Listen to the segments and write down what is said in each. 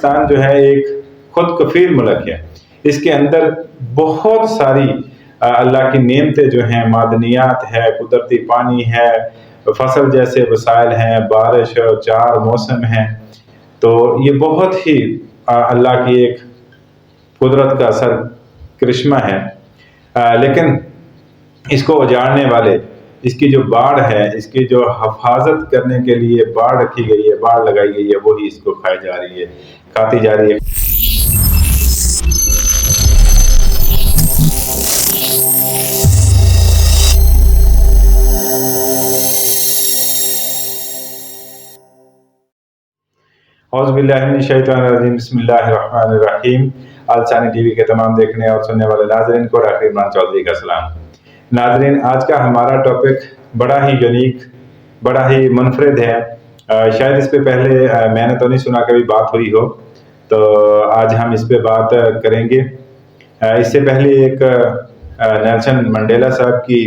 پاکستان جو ہے ایک خود کفیل ملک ہے۔ اس کے اندر بہت ساری اللہ کی نعمتیں جو ہیں، معدنیات ہے، قدرتی پانی ہے، فصل جیسے وسائل ہیں، بارش اور 4 موسم ہیں۔ تو یہ بہت ہی اللہ کی ایک قدرت کا اثر کرشمہ ہے، لیکن اس کو اجاڑنے والے، اس کی جو باڑ ہے، اس کی جو حفاظت کرنے کے لیے باڑ رکھی گئی ہے، باڑ لگائی گئی ہے، وہی اس کو کھائی جا رہی ہے، کھاتی جا رہی ہے۔ اعوذ باللہ من الشیطان الرجیم، بسم اللہ الرحمن الرحیم۔ الثانی ٹی وی کے تمام دیکھنے اور سننے والے ناظرین کو ڈاکٹر عمران چودھری کا سلام۔ ناظرین، آج کا ہمارا ٹاپک بڑا ہی یونیک، بڑا ہی منفرد ہے۔ شاید اس پہ پہلے میں نے تو نہیں سنا کبھی بات ہوئی ہو، تو آج ہم اس پہ بات کریں گے۔ اس سے پہلے ایک نیلسن منڈیلا صاحب کی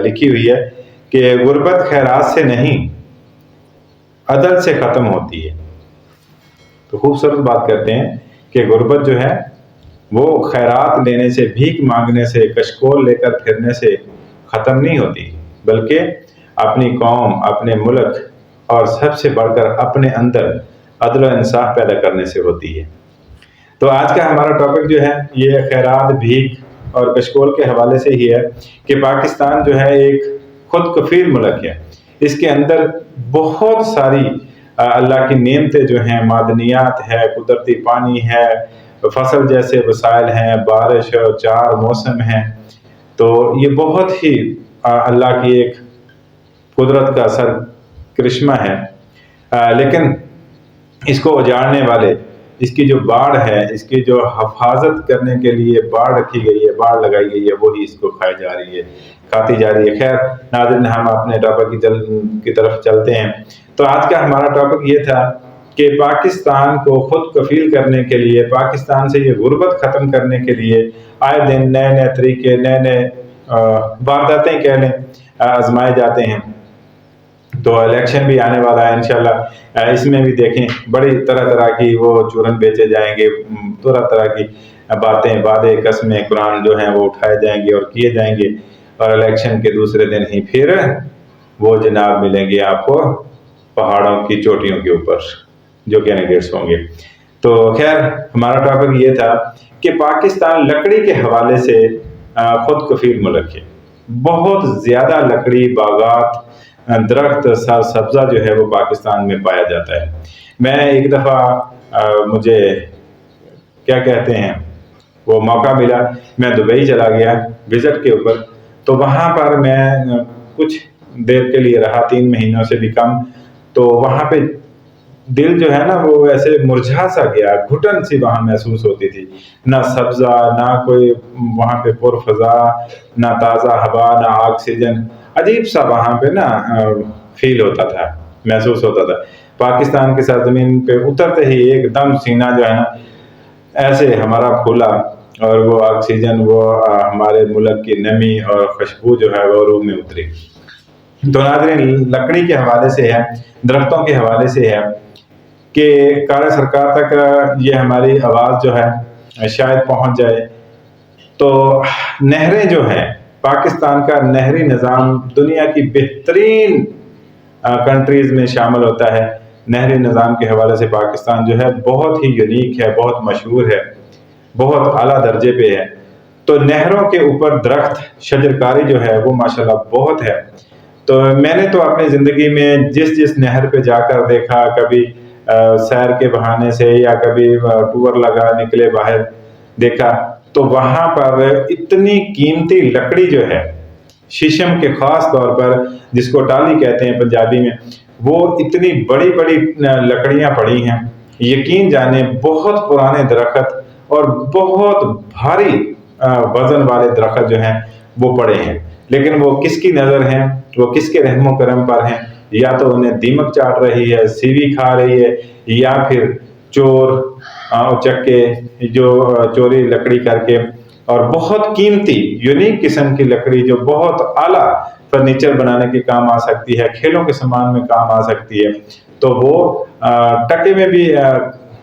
لکھی ہوئی ہے کہ غربت خیرات سے نہیں، عدل سے ختم ہوتی ہے۔ تو خوبصورت بات کرتے ہیں کہ غربت جو ہے وہ خیرات لینے سے، بھیک مانگنے سے، کشکول لے کر پھرنے سے ختم نہیں ہوتی، بلکہ اپنی قوم، اپنے ملک اور سب سے بڑھ کر اپنے اندر عدل و انصاف پیدا کرنے سے ہوتی ہے۔ تو آج کا ہمارا ٹاپک جو ہے یہ خیرات، بھیک اور کشکول کے حوالے سے ہی ہے کہ پاکستان جو ہے ایک خود کفیل ملک ہے۔ اس کے اندر بہت ساری اللہ کی نعمتیں جو ہیں، معدنیات ہے، قدرتی پانی ہے، فصل جیسے وسائل ہیں، بارش اور 4 موسم ہیں۔ تو یہ بہت ہی اللہ کی ایک قدرت کا اثر کرشمہ ہے، لیکن اس کو اجاڑنے والے، اس کی جو باڑ ہے، اس کی جو حفاظت کرنے کے لیے باڑ رکھی گئی ہے، باڑ لگائی گئی ہے، وہی اس کو کھائی جا رہی ہے، کھاتی جا رہی ہے۔ خیر ناظرین، ہم اپنے ٹاپک کی طرف چلتے ہیں۔ تو آج کا ہمارا ٹاپک یہ تھا کہ پاکستان کو خود کفیل کرنے کے لیے، پاکستان سے یہ غربت ختم کرنے کے لیے آئے دن نئے نئے طریقے، نئے نئے وارداتیں کہہ لیں، آزمائے جاتے ہیں۔ تو الیکشن بھی آنے والا ہے انشاءاللہ، اس میں بھی دیکھیں بڑی طرح طرح کی وہ چورن بیچے جائیں گے، طرح طرح کی باتیں، وعدے، قسمیں، قرآن جو ہیں وہ اٹھائے جائیں گے اور کیے جائیں گے، اور الیکشن کے دوسرے دن ہی پھر وہ جناب ملیں گے آپ کو پہاڑوں کی چوٹیوں کے اوپر، جو کینڈیڈیٹس ہوں گے۔ تو خیر ہمارا ٹاپک یہ تھا کہ پاکستان لکڑی کے حوالے سے خود کفیل ملک ہے۔ بہت زیادہ لکڑی، باغات، درخت، سبزہ جو ہے وہ پاکستان میں پایا جاتا ہے۔ میں ایک دفعہ مجھے کیا کہتے ہیں وہ موقع ملا، میں دبئی چلا گیا وزٹ کے اوپر، تو وہاں پر میں کچھ دیر کے لیے رہا، 3 مہینوں سے بھی کم۔ تو وہاں پہ دل جو ہے نا وہ ایسے مرجھا سا گیا، گھٹن سی وہاں محسوس ہوتی تھی، نہ سبزہ، نہ کوئی وہاں پہ پر فضا، نہ تازہ ہوا، نہ آکسیجن، عجیب سا وہاں پہ نا فیل ہوتا تھا، محسوس ہوتا تھا۔ پاکستان کی سرزمین پہ اترتے ہی ایک دم سینہ جو ہے نا ایسے ہمارا کھولا، اور وہ آکسیجن، وہ ہمارے ملک کی نمی اور خوشبو جو ہے وہ روح میں اتری۔ تو ناظرین، لکڑی کے حوالے سے ہے، درختوں کے حوالے سے ہے کہ کار سرکار تک یہ ہماری آواز جو ہے شاید پہنچ جائے۔ تو نہریں جو ہیں، پاکستان کا نہری نظام دنیا کی بہترین کنٹریز میں شامل ہوتا ہے۔ نہری نظام کے حوالے سے پاکستان جو ہے بہت ہی یونیک ہے، بہت مشہور ہے، بہت اعلیٰ درجے پہ ہے۔ تو نہروں کے اوپر درخت، شجرکاری جو ہے وہ ماشاءاللہ بہت ہے۔ تو میں نے تو اپنی زندگی میں جس نہر پہ جا کر دیکھا، کبھی سیر کے بہانے سے یا کبھی ٹور لگا نکلے باہر دیکھا، تو وہاں پر اتنی قیمتی لکڑی جو ہے، شیشم کے خاص طور پر جس کو ٹالی کہتے ہیں پنجابی میں، وہ اتنی بڑی بڑی لکڑیاں پڑی ہیں، یقین جانے بہت پرانے درخت اور بہت بھاری وزن والے درخت جو ہیں وہ پڑے ہیں، لیکن وہ کس کی نظر ہیں، وہ کس کے رحم و کرم پر ہیں؟ یا تو انہیں دیمک چاٹ رہی ہے، سیوی کھا رہی ہے، یا پھر چور چکے جو چوری لکڑی کر کے، اور بہت قیمتی یونیک قسم کی لکڑی جو بہت اعلیٰ فرنیچر بنانے کے کام آ سکتی ہے، کھیلوں کے سامان میں کام آ سکتی ہے، تو وہ ٹکے میں بھی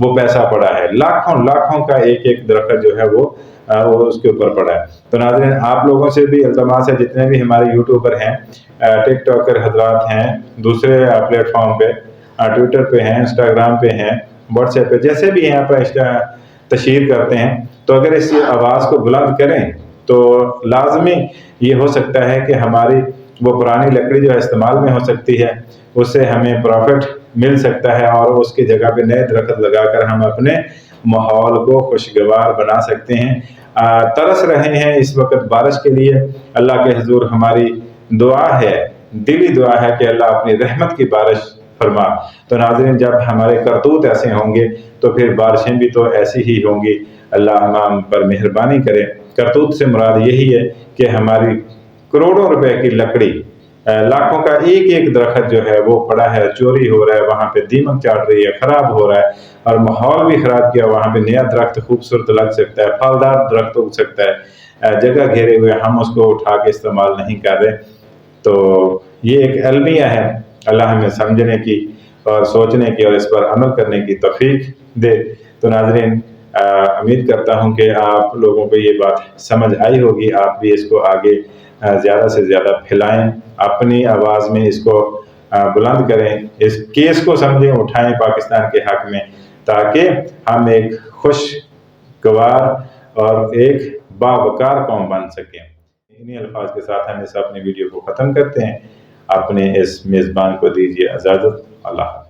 وہ پیسہ پڑا ہے، لاکھوں لاکھوں کا ایک ایک درخت جو ہے وہ اس کے اوپر پڑا ہے۔ تو ناظرین آپ لوگوں سے بھی التماس ہے، جتنے بھی ہمارے یوٹیوبر ہیں، ٹک ٹاکر حضرات ہیں، دوسرے پلیٹ فارم پہ، ٹویٹر پہ ہیں، انسٹاگرام پہ ہیں، واٹس ایپ پہ، جیسے بھی یہاں پہ تشہیر کرتے ہیں، تو اگر اس آواز کو بلند کریں تو لازمی یہ ہو سکتا ہے کہ ہماری وہ پرانی لکڑی جو استعمال میں ہو سکتی ہے، اس سے ہمیں پروفٹ مل سکتا ہے، اور اس کی جگہ پہ نئے درخت لگا کر ہم اپنے ماحول کو خوشگوار بنا سکتے ہیں۔ ترس رہے ہیں اس وقت بارش کے لیے، اللہ کے حضور ہماری دعا ہے، دلی دعا ہے کہ اللہ اپنی رحمت کی بارش فرما۔ تو ناظرین جب ہمارے کرتوت ایسے ہوں گے تو پھر بارشیں بھی تو ایسی ہی ہوں گی۔ اللہ ہم پر مہربانی کرے۔ کرتوت سے مراد یہی ہے کہ ہماری کروڑوں روپے کی لکڑی، لاکھوں کا ایک ایک درخت جو ہے وہ پڑا ہے، چوری ہو رہا ہے، وہاں پہ دیمک چاٹ رہی ہے، خراب ہو رہا ہے، اور ماحول بھی خراب کیا، وہاں پہ نیا درخت خوبصورت لگ سکتا ہے، پھلدار درخت اگ سکتا ہے، جگہ گھیرے ہوئے ہم اس کو اٹھا کے استعمال نہیں کر رہے۔ تو یہ ایک المیہ ہے، اللہ ہمیں سمجھنے کی اور سوچنے کی اور اس پر عمل کرنے کی توفیق دے۔ تو ناظرین امید کرتا ہوں کہ آپ لوگوں کو یہ بات سمجھ آئی ہوگی، آپ بھی اس کو آگے زیادہ سے زیادہ پھیلائیں، اپنی آواز میں اس کو بلند کریں، اس کیس کو سمجھیں، اٹھائیں پاکستان کے حق میں، تاکہ ہم ایک خوشگوار اور ایک باوقار قوم بن سکیں۔ انہی الفاظ کے ساتھ ہم اس اپنی ویڈیو کو ختم کرتے ہیں۔ اپنے اس میزبان کو دیجیے اجازت۔ اللہ حافظ۔